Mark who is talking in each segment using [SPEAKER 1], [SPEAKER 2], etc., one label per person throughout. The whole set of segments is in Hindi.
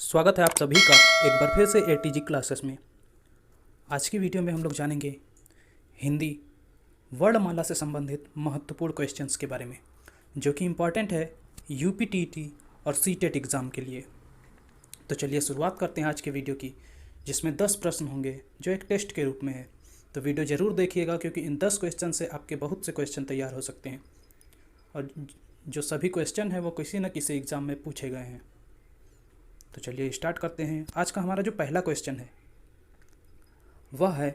[SPEAKER 1] स्वागत है आप सभी का एक बार फिर से एटीजी क्लासेस में। आज की वीडियो में हम लोग जानेंगे हिंदी वर्णमाला से संबंधित महत्वपूर्ण क्वेश्चंस के बारे में, जो कि इम्पॉर्टेंट है यूपीटीटी और सीटेट एग्ज़ाम के लिए। तो चलिए शुरुआत करते हैं आज के वीडियो की, जिसमें 10 प्रश्न होंगे जो एक टेस्ट के रूप में है। तो वीडियो ज़रूर देखिएगा, क्योंकि इन 10 क्वेश्चन से आपके बहुत से क्वेश्चन तैयार हो सकते हैं और जो सभी क्वेश्चन हैं वो किसी न किसी एग्ज़ाम में पूछे गए हैं। तो चलिए स्टार्ट करते हैं। आज का हमारा जो पहला क्वेश्चन है वह है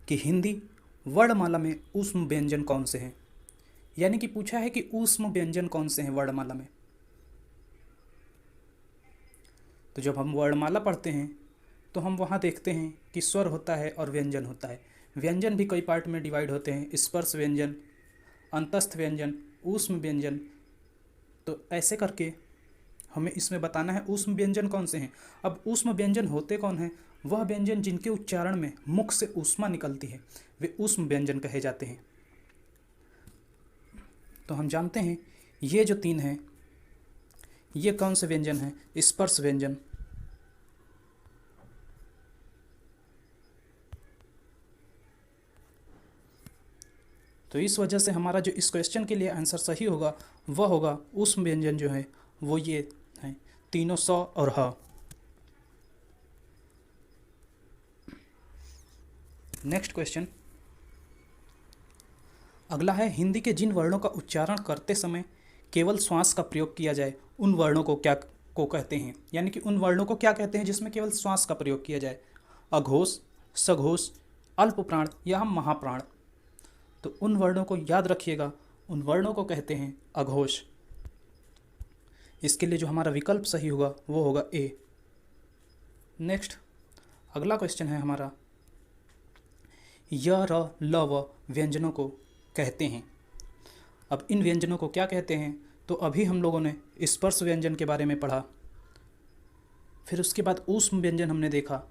[SPEAKER 1] कि हिंदी वर्णमाला में ऊष्म व्यंजन कौन से हैं। यानी कि पूछा है कि ऊष्म व्यंजन कौन से हैं वर्णमाला में। तो जब हम वर्णमाला पढ़ते हैं तो हम वहाँ देखते हैं कि स्वर होता है और व्यंजन होता है। व्यंजन भी कई पार्ट में डिवाइड होते हैं, स्पर्श व्यंजन, अंतस्थ व्यंजन, ऊष्म व्यंजन। तो ऐसे करके हमें इसमें बताना है ऊष्म व्यंजन कौन से हैं। अब ऊष्म व्यंजन होते कौन हैं? वह व्यंजन जिनके उच्चारण में मुख से ऊष्मा निकलती है, वे ऊष्म व्यंजन कहे जाते हैं। तो हम जानते हैं ये जो 3 हैं, ये कौन से व्यंजन हैं? स्पर्श व्यंजन, तो इस वजह से हमारा जो इस क्वेश्चन के लिए आंसर सही होगा वह होगा ऊष्म व्यंजन जो है वो ये हैं, तीनों स और ह। नेक्स्ट क्वेश्चन अगला है, हिंदी के जिन वर्णों का उच्चारण करते समय केवल श्वास का प्रयोग किया जाए उन वर्णों को क्या कहते हैं। यानी कि उन वर्णों को क्या कहते हैं जिसमें केवल श्वास का प्रयोग किया जाए? अघोष, सघोष, अल्प प्राण या महाप्राण। तो उन वर्णों को याद रखिएगा, उन वर्णों को कहते हैं अघोष। इसके लिए जो हमारा विकल्प सही होगा वो होगा ए। नेक्स्ट अगला क्वेश्चन है हमारा, य, र, ल, व व्यंजनों को कहते हैं। अब इन व्यंजनों को क्या कहते हैं? तो अभी हम लोगों ने स्पर्श व्यंजन के बारे में पढ़ा, फिर उसके बाद ऊष्म व्यंजन हमने देखा,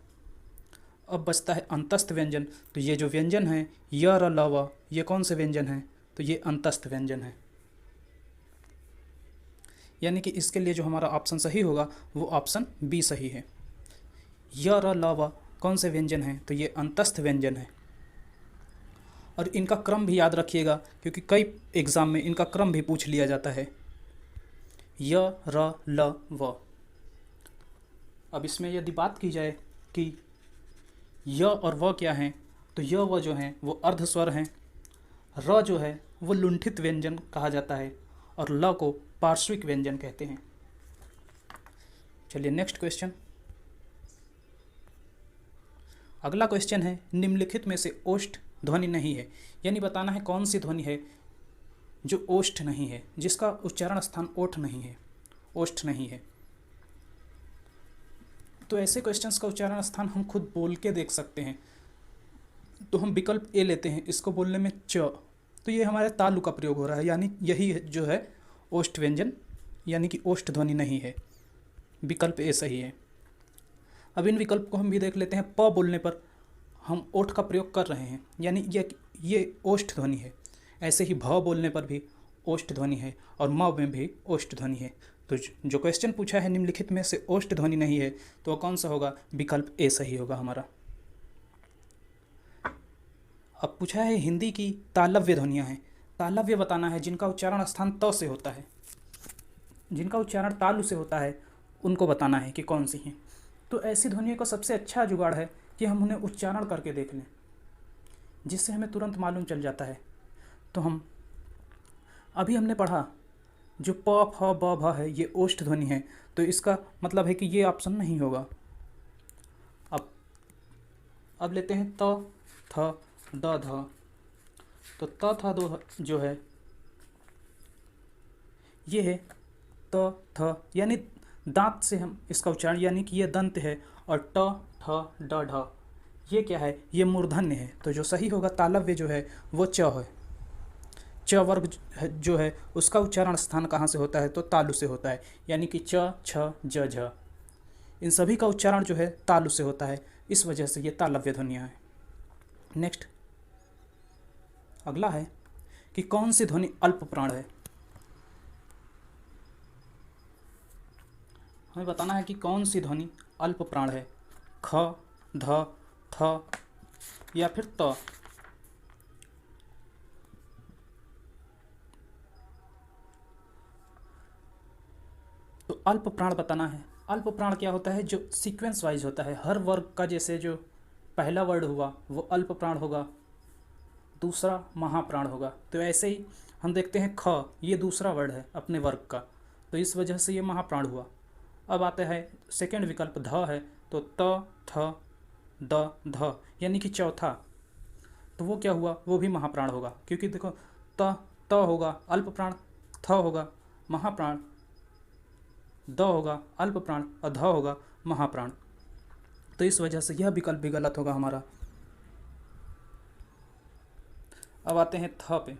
[SPEAKER 1] अब बचता है अंतस्थ व्यंजन। तो ये जो व्यंजन है य, र, ल, व, ये कौन से व्यंजन हैं? तो ये अंतस्थ व्यंजन है। यानी कि इसके लिए जो हमारा ऑप्शन सही होगा वो ऑप्शन बी सही है। य, र, ल, व कौन से व्यंजन हैं? तो ये अंतस्थ व्यंजन है। और इनका क्रम भी याद रखिएगा, क्योंकि कई एग्ज़ाम में इनका क्रम भी पूछ लिया जाता है। य, र, ल, व। अब इसमें यदि बात की जाए कि य और व क्या हैं, तो य व जो हैं वो अर्ध स्वर हैं, र जो है वो लुंठित व्यंजन कहा जाता है और ल को पार्श्विक व्यंजन कहते हैं। चलिए नेक्स्ट क्वेश्चन। अगला क्वेश्चन है, निम्नलिखित में से ओष्ठ ध्वनि नहीं है। यानी बताना है कौन सी ध्वनि है जो ओष्ठ नहीं है, जिसका उच्चारण स्थान ओठ नहीं है, ओष्ठ नहीं है। तो ऐसे क्वेश्चंस का उच्चारण स्थान हम खुद बोल के देख सकते हैं। तो हम विकल्प ए लेते हैं, इसको बोलने में च, तो ये हमारे तालु का प्रयोग हो रहा है, यानी यही जो है ओष्ठ व्यंजन, यानी कि ओष्ठ ध्वनि नहीं है। विकल्प ए सही है। अब इन विकल्प को हम भी देख लेते हैं। प बोलने पर हम ओठ का प्रयोग कर रहे हैं, यानी ये ओष्ठ ध्वनि है। ऐसे ही भ बोलने पर भी ओष्ठ ध्वनि है और म में भी ओष्ठ ध्वनि है। तो जो क्वेश्चन पूछा है निम्नलिखित में से ओष्ठ ध्वनि नहीं है, तो कौन सा होगा? विकल्प ए सही होगा हमारा। अब पूछा है, हिंदी की तालव्य ध्वनियाँ हैं। तालव्य बताना है जिनका उच्चारण स्थान त से होता है, जिनका उच्चारण तालु से होता है, उनको बताना है कि कौन सी हैं। तो ऐसी ध्वनियों का सबसे अच्छा जुगाड़ है कि हम उन्हें उच्चारण करके देख लें, जिससे हमें तुरंत मालूम चल जाता है। तो हम अभी हमने पढ़ा जो प, फ, ब, भ है ये ओष्ठ ध्वनि है, तो इसका मतलब है कि ये ऑप्शन नहीं होगा। अब लेते हैं त, थ, द, ध। तो त, थ, दो जो है ये है त, थ, यानी दांत से हम इसका उच्चारण, यानी कि ये दंत है। और ट, ठ, ड, ढ ये क्या है? ये मूर्धन्य है। तो जो सही होगा तालव्य जो है वो च है। च वर्ग जो है उसका उच्चारण स्थान कहाँ से होता है? तो तालु से होता है, यानी कि च, छ, ज, झ इन सभी का उच्चारण जो है तालु से होता है। इस वजह से ये तालव्य ध्वनियाँ हैं। नेक्स्ट अगला है कि कौन सी ध्वनि अल्प प्राण है। हमें बताना है कि कौन सी ध्वनि अल्प प्राण है, ख, ध, थ या फिर त। तो अल्प प्राण बताना है। अल्प प्राण क्या होता है, जो सीक्वेंस वाइज होता है, हर वर्ग का जैसे जो पहला वर्ड हुआ वो अल्प प्राण होगा, दूसरा महाप्राण होगा। तो ऐसे ही हम देखते हैं ख, ये दूसरा वर्ड है अपने वर्ग का, तो इस वजह से ये महाप्राण हुआ। अब आता है सेकंड विकल्प ध है, तो त, थ, द, ध यानी कि चौथा, तो वो क्या हुआ, वो भी महाप्राण होगा, क्योंकि देखो त होगा अल्प प्राण, थ होगा महाप्राण, द होगा अल्प प्राण और ध होगा महाप्राण। तो इस वजह से यह विकल्प भी गलत होगा हमारा। अब आते हैं थ पे,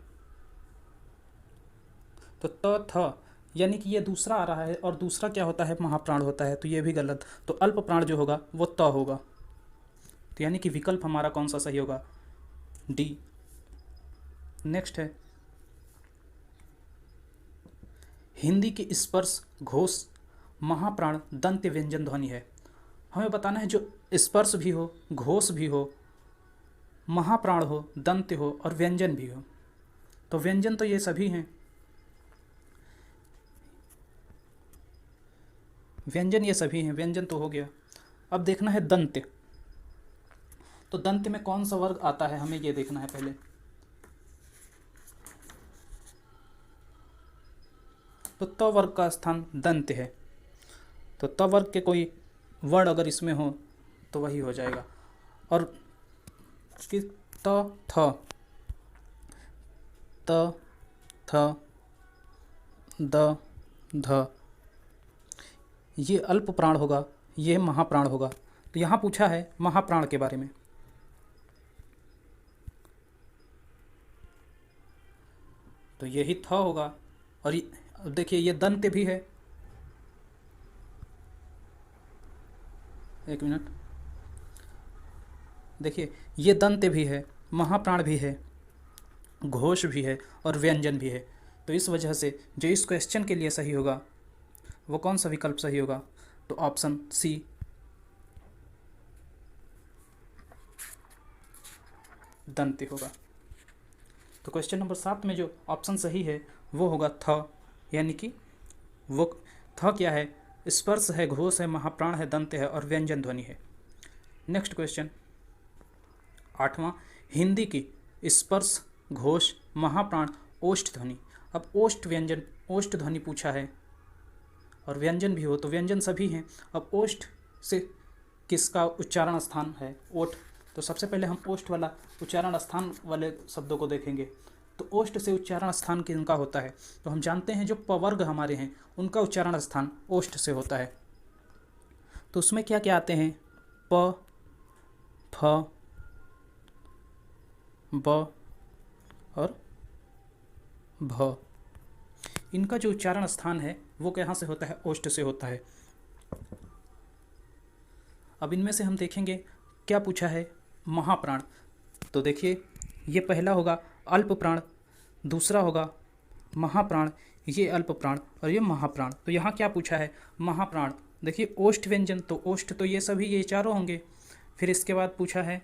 [SPEAKER 1] तो त, थ यानी कि ये दूसरा आ रहा है और दूसरा क्या होता है, महाप्राण होता है, तो ये भी गलत। तो अल्प प्राण जो होगा वो त होगा, तो यानी कि विकल्प हमारा कौन सा सही होगा, डी। नेक्स्ट है हिंदी की स्पर्श घोष महाप्राण दंत्य व्यंजन ध्वनि है। हमें बताना है जो स्पर्श भी हो, घोष भी हो, महाप्राण हो, दंत्य हो और व्यंजन भी हो। तो व्यंजन तो ये सभी हैं, व्यंजन ये सभी हैं, व्यंजन तो हो गया। अब देखना है दंत्य, तो दंत्य में कौन सा वर्ग आता है हमें ये देखना है पहले। तो त वर्ग का स्थान दंत्य है, तो त वर्ग के कोई वर्ड अगर इसमें हो तो वही हो जाएगा। और कि त, थ, त, थ, द, ध ये अल्प प्राण होगा, ये महाप्राण होगा। तो यहाँ पूछा है महाप्राण के बारे में, तो यही थ होगा। और देखिए ये दंत्य भी है, एक मिनट, देखिए ये दंत्य भी है, महाप्राण भी है, घोष भी है और व्यंजन भी है। तो इस वजह से जो इस क्वेश्चन के लिए सही होगा वो कौन सा विकल्प सही होगा, तो ऑप्शन सी, दंत्य होगा। तो क्वेश्चन नंबर 7 में जो ऑप्शन सही है वो होगा थ, यानी कि वो थ क्या है, स्पर्श है, घोष है, महाप्राण है, दंत्य है और व्यंजन ध्वनि है। नेक्स्ट क्वेश्चन 8वां, हिंदी की स्पर्श घोष महाप्राण ओष्ठ ध्वनि। अब ओष्ठ व्यंजन, ओष्ठ ध्वनि पूछा है और व्यंजन भी हो, तो व्यंजन सभी हैं। अब ओष्ठ से किसका उच्चारण स्थान है, ओठ, तो सबसे पहले हम ओष्ठ वाला उच्चारण स्थान वाले शब्दों को देखेंगे। तो ओष्ठ से उच्चारण स्थान किनका होता है, तो हम जानते हैं जो पवर्ग हमारे हैं उनका उच्चारण स्थान ओष्ठ से होता है। तो उसमें क्या क्या आते हैं, प, फ, ब और भ, इनका जो उच्चारण स्थान है वो कहाँ से होता है, ओष्ठ से होता है। अब इनमें से हम देखेंगे क्या पूछा है, महाप्राण। तो देखिए ये पहला होगा अल्प प्राण, दूसरा होगा महाप्राण, ये अल्प प्राण और ये महाप्राण। तो यहाँ क्या पूछा है, महाप्राण। देखिए ओष्ठ व्यंजन, तो ओष्ठ तो ये सभी, ये चारों होंगे। फिर इसके बाद पूछा है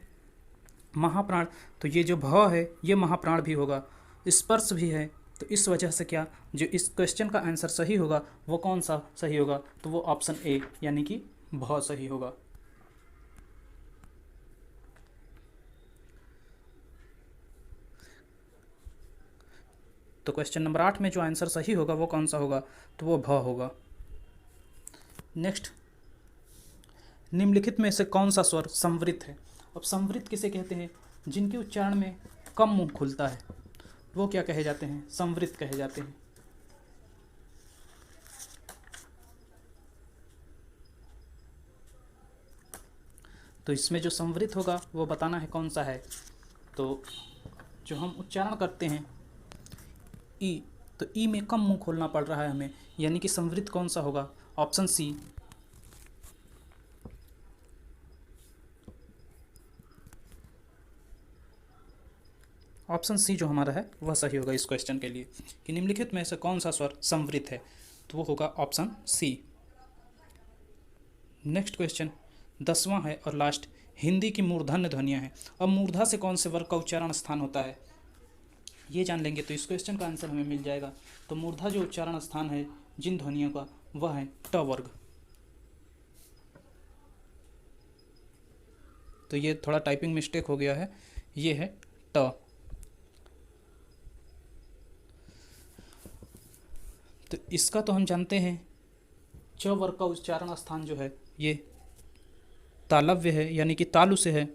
[SPEAKER 1] महाप्राण, तो ये जो भ है ये महाप्राण भी होगा, स्पर्श भी है। तो इस वजह से क्या, जो इस क्वेश्चन का आंसर सही होगा वो कौन सा सही होगा, तो वो ऑप्शन ए यानी कि भ सही होगा। तो क्वेश्चन नंबर 8 में जो आंसर सही होगा वो कौन सा होगा, तो वो भ होगा। नेक्स्ट, निम्नलिखित में से कौन सा स्वर संवृत है। अब संवृत किसे कहते हैं, जिनके उच्चारण में कम मुंह खुलता है वो क्या कहे जाते हैं, संवृत कहे जाते हैं। तो इसमें जो संवृत होगा वो बताना है कौन सा है। तो जो हम उच्चारण करते हैं ई, तो ई में कम मुंह खोलना पड़ रहा है हमें, यानी कि संवृत कौन सा होगा, ऑप्शन सी। ऑप्शन सी जो हमारा है वह सही होगा इस क्वेश्चन के लिए, कि निम्नलिखित में से कौन सा स्वर संवृत है, तो वो होगा ऑप्शन सी। नेक्स्ट क्वेश्चन 10वां है और लास्ट, हिंदी की मूर्धन्य ध्वनियाँ हैं। अब मूर्धा से कौन से वर्ग का उच्चारण स्थान होता है ये जान लेंगे तो इस क्वेश्चन का आंसर हमें मिल जाएगा। तो मूर्धा जो उच्चारण स्थान है जिन ध्वनियों का, वह है ट वर्ग। तो ये थोड़ा टाइपिंग मिस्टेक हो गया है, ये है ट। तो इसका तो हम जानते हैं, च वर्ग का उच्चारण स्थान जो है ये तालव्य है, यानी कि तालु से है।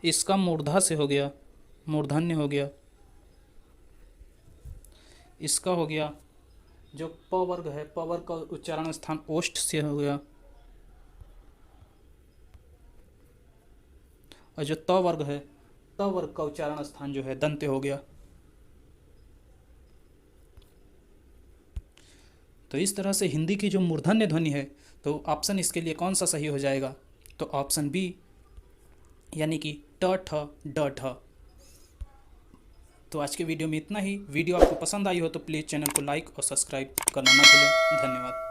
[SPEAKER 1] इसका मूर्धा से हो गया, मूर्धन्य हो गया। इसका हो गया जो प वर्ग है, प वर्ग का उच्चारण स्थान ओष्ठ से हो गया। और जो त वर्ग है, त वर्ग का उच्चारण स्थान जो है दंत्य हो गया। तो इस तरह से हिंदी की जो मूर्धन्य ध्वनि है, तो ऑप्शन इसके लिए कौन सा सही हो जाएगा? तो ऑप्शन बी, यानी कि ट ठ ड ढ। तो आज के वीडियो में इतना ही। वीडियो आपको पसंद आई हो तो प्लीज़ चैनल को लाइक और सब्सक्राइब करना ना भूलें। धन्यवाद।